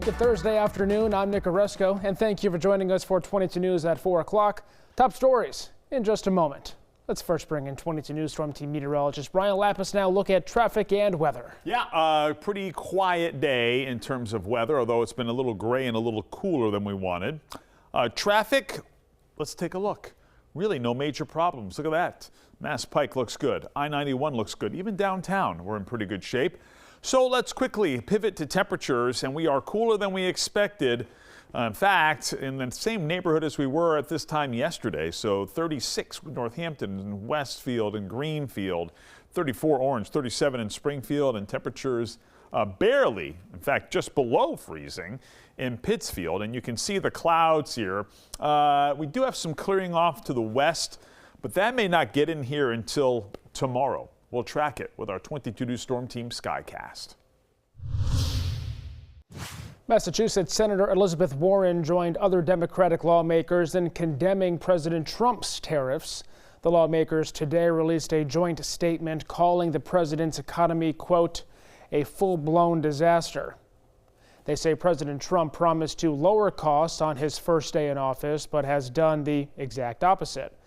Good Thursday afternoon. I'm Nick Oresco, and thank you for joining us for 22 News at 4 o'clock. Top stories in just a moment. Let's first bring in 22 News Storm Team meteorologist Brian Lapis now look at traffic and weather. Yeah, a pretty quiet day in terms of weather, although it's been a little gray and a little cooler than we wanted. Traffic, let's take a look. Really no major problems. Look at that. Mass Pike looks good. I-91 looks good. Even downtown, we're in pretty good shape. So let's quickly pivot to temperatures, and we are cooler than we expected. In fact, in the same neighborhood as we were at this time yesterday. So 36 in Northampton and Westfield and Greenfield, 34 Orange, 37 in Springfield, and temperatures barely, in fact, just below freezing in Pittsfield. And you can see the clouds here. We do have some clearing off to the west, but that may not get in here until tomorrow. We'll track it with our 22 News Storm Team Skycast. Massachusetts Senator Elizabeth Warren joined other Democratic lawmakers in condemning President Trump's tariffs. The lawmakers today released a joint statement calling the president's economy, quote, a full-blown disaster. They say President Trump promised to lower costs on his first day in office, but has done the exact opposite.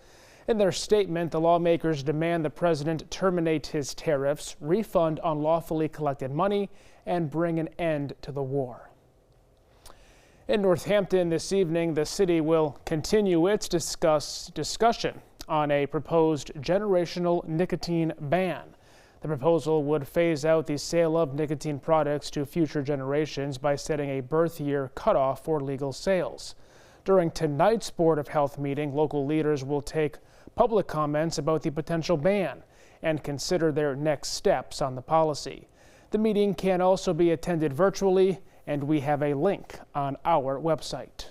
In their statement, the lawmakers demand the president terminate his tariffs, refund unlawfully collected money, and bring an end to the war. In Northampton this evening, the city will continue its discussion on a proposed generational nicotine ban. The proposal would phase out the sale of nicotine products to future generations by setting a birth year cutoff for legal sales. During tonight's Board of Health meeting, local leaders will take public comments about the potential ban and consider their next steps on the policy. The meeting can also be attended virtually, and we have a link on our website.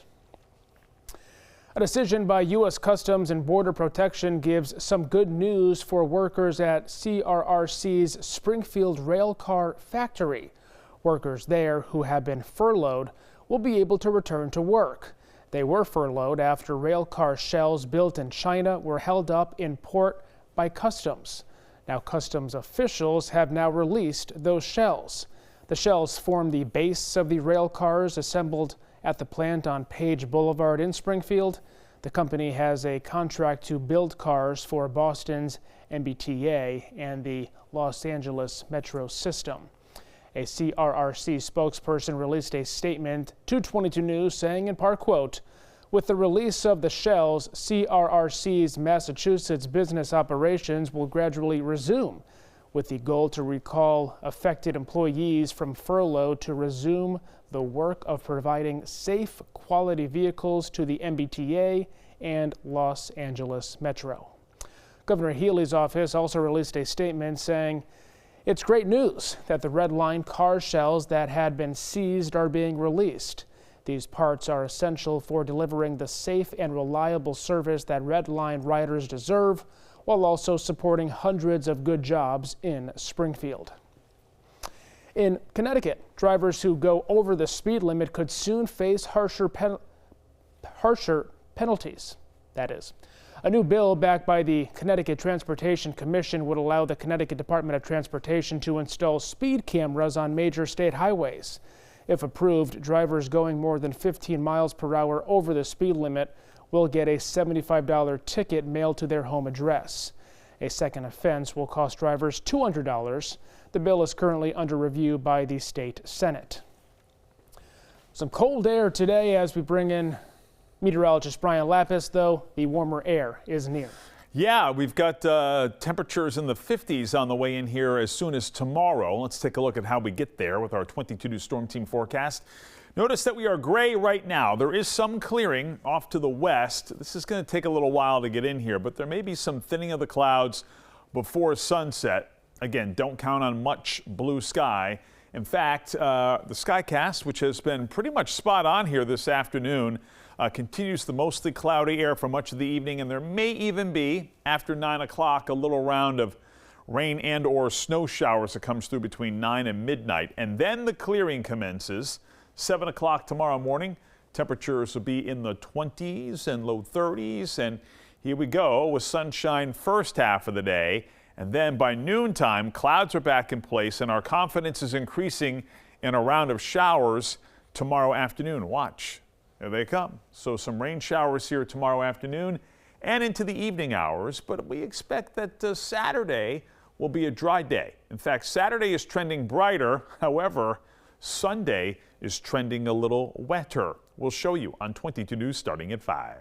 A decision by U.S. Customs and Border Protection gives some good news for workers at CRRC's Springfield Railcar Factory. Workers there who have been furloughed will be able to return to work. They were furloughed after railcar shells built in China were held up in port by Customs. Now, Customs officials have now released those shells. The shells form the base of the rail cars assembled at the plant on Page Boulevard in Springfield. The company has a contract to build cars for Boston's MBTA and the Los Angeles Metro system. A CRRC spokesperson released a statement to 22 News saying in part, quote, with the release of the shells, CRRC's Massachusetts business operations will gradually resume, with the goal to recall affected employees from furlough to resume the work of providing safe, quality vehicles to the MBTA and Los Angeles Metro. Governor Healey's office also released a statement saying it's great news that the Red Line car shells that had been seized are being released. These parts are essential for delivering the safe and reliable service that Red Line riders deserve, while also supporting hundreds of good jobs in Springfield. In Connecticut, drivers who go over the speed limit could soon face harsher penalties. That is, a new bill backed by the Connecticut Transportation Commission would allow the Connecticut Department of Transportation to install speed cameras on major state highways. If approved, drivers going more than 15 miles per hour over the speed limit will get a $75 ticket mailed to their home address. A second offense will cost drivers $200. The bill is currently under review by the state Senate. Some cold air today as we bring in meteorologist Brian Lapis, though the warmer air is near. Yeah, we've got temperatures in the 50s on the way in here as soon as tomorrow. Let's take a look at how we get there with our 22 News Storm Team forecast. Notice that we are gray right now. There is some clearing off to the west. This is going to take a little while to get in here, but there may be some thinning of the clouds before sunset. Again, don't count on much blue sky. In fact, the Skycast, which has been pretty much spot on here this afternoon, continues the mostly cloudy air for much of the evening, and there may even be, after 9 o'clock, a little round of rain and or snow showers that comes through between 9 and midnight. And then the clearing commences. 7 o'clock tomorrow morning, temperatures will be in the 20s and low 30s, and here we go with sunshine first half of the day. And then by noontime, clouds are back in place, and our confidence is increasing in a round of showers tomorrow afternoon. Watch, there they come. So some rain showers here tomorrow afternoon and into the evening hours, but we expect that Saturday will be a dry day. In fact, Saturday is trending brighter. However, Sunday is trending a little wetter. We'll show you on 22 News starting at 5.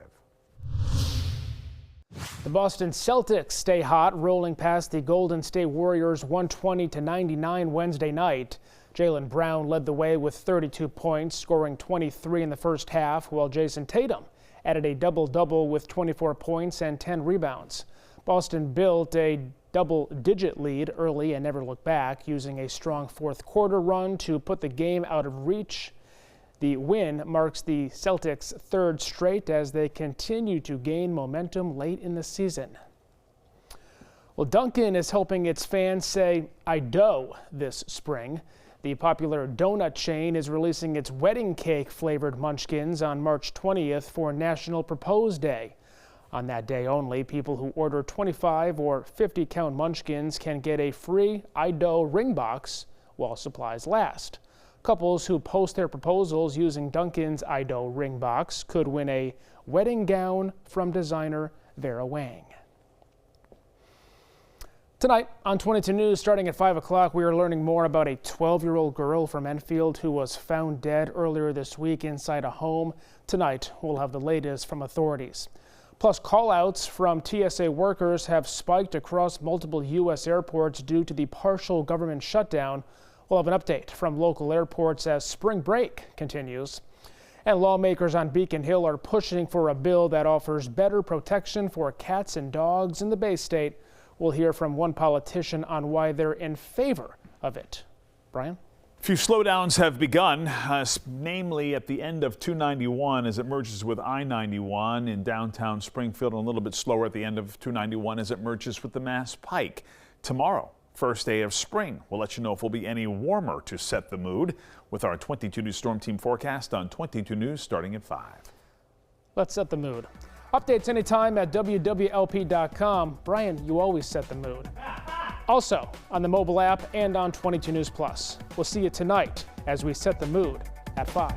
The Boston Celtics stay hot, rolling past the Golden State Warriors 120-99 Wednesday night. Jaylen Brown led the way with 32 points, scoring 23 in the first half, while Jason Tatum added a double-double with 24 points and 10 rebounds. Boston built a double-digit lead early and never looked back, using a strong fourth-quarter run to put the game out of reach. The win marks the Celtics' third straight as they continue to gain momentum late in the season. Well, Dunkin is helping its fans say "I do" this spring. The popular donut chain is releasing its wedding cake flavored munchkins on March 20th for National Propose Day. On that day only, people who order 25 or 50 count munchkins can get a free "I do" ring box while supplies last. Couples who post their proposals using Dunkin's "I do" ring box could win a wedding gown from designer Vera Wang. Tonight on 22 News, starting at 5 o'clock, we are learning more about a 12-year-old girl from Enfield who was found dead earlier this week inside a home. Tonight, we'll have the latest from authorities. Plus, call-outs from TSA workers have spiked across multiple U.S. airports due to the partial government shutdown. We'll have an update from local airports as spring break continues. And lawmakers on Beacon Hill are pushing for a bill that offers better protection for cats and dogs in the Bay State. We'll hear from one politician on why they're in favor of it. Brian? A few slowdowns have begun, namely at the end of 291 as it merges with I-91 in downtown Springfield, and a little bit slower at the end of 291 as it merges with the Mass Pike. Tomorrow, first day of spring. We'll let you know if we'll be any warmer to set the mood with our 22 News Storm Team forecast on 22 News starting at 5. Let's set the mood. Updates anytime at wwlp.com. Brian, you always set the mood. Also on the mobile app and on 22 News Plus. We'll see you tonight as we set the mood at 5.